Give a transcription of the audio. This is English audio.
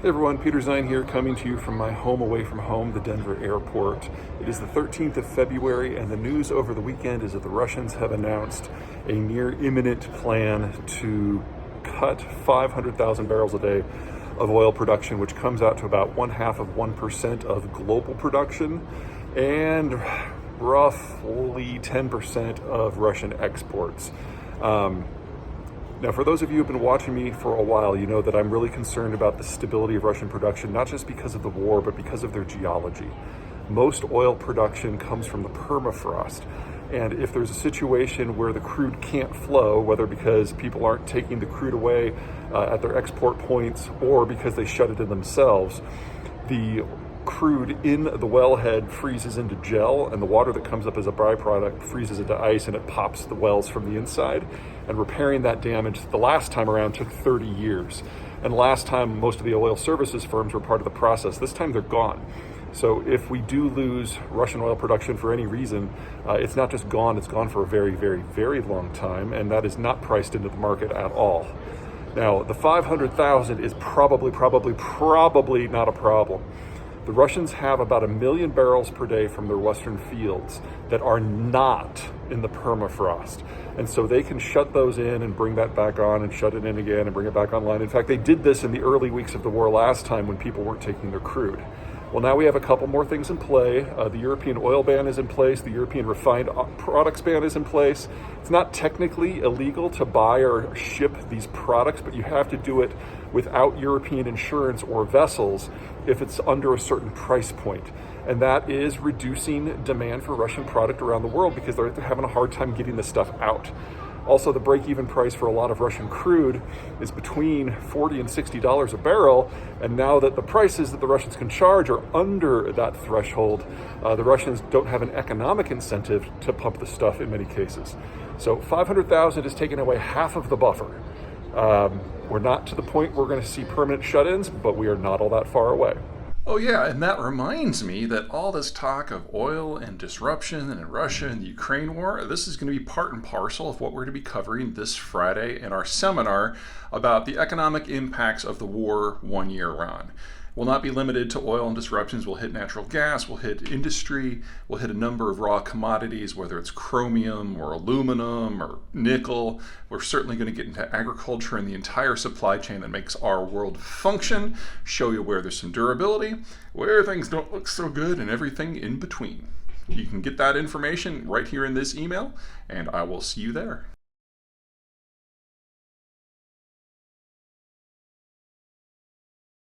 Hey everyone, Peter Zeihan here, coming to you from my home away from home, the Denver airport. It is the 13th of February, and the news over the weekend is that the Russians have announced a near imminent plan to cut 500,000 barrels a day of oil production, which comes out to about 0.5% of global production and roughly 10% of Russian exports. Now, for those of you who have been watching me for a while, you know that I'm really concerned about the stability of Russian production, not just because of the war, but because of their geology. Most oil production comes from the permafrost. And if there's a situation where the crude can't flow, whether because people aren't taking the crude away at their export points or because they shut it in themselves, the crude in the wellhead freezes into gel, and the water that comes up as a byproduct freezes into ice, and it pops the wells from the inside. And repairing that damage the last time around took 30 years. And last time, most of the oil services firms were part of the process. This time they're gone. So if we do lose Russian oil production for any reason, it's not just gone, it's gone for a very, very, very long time, and that is not priced into the market at all. Now, the 500,000 is probably not a problem. The Russians have about 1 million barrels per day from their western fields that are not in the permafrost. And so they can shut those in and bring that back on and shut it in again and bring it back online. In fact, they did this in the early weeks of the war last time when people weren't taking their crude. Well, now we have a couple more things in play. The European oil ban is in place. The European refined products ban is in place. It's not technically illegal to buy or ship these products, but you have to do it without European insurance or vessels if it's under a certain price point. And that is reducing demand for Russian product around the world because they're having a hard time getting this stuff out. Also, the break-even price for a lot of Russian crude is between $40 and $60 a barrel, and now that the prices that the Russians can charge are under that threshold, the Russians don't have an economic incentive to pump the stuff in many cases. So 500,000 is taking away half of the buffer. We're not to the point where we're going to see permanent shut-ins, but we are not all that far away. Oh yeah, and that reminds me that all this talk of oil and disruption and Russia and the Ukraine war, this is going to be part and parcel of what we're going to be covering this Friday in our seminar about the economic impacts of the war 1 year on. Will not be limited to oil and disruptions. We'll hit natural gas, we'll hit industry, we'll hit a number of raw commodities, whether it's chromium or aluminum or nickel. We're certainly going to get into agriculture and the entire supply chain that makes our world function, show you where there's some durability, where things don't look so good, and everything in between. You can get that information right here in this email, and I will see you there.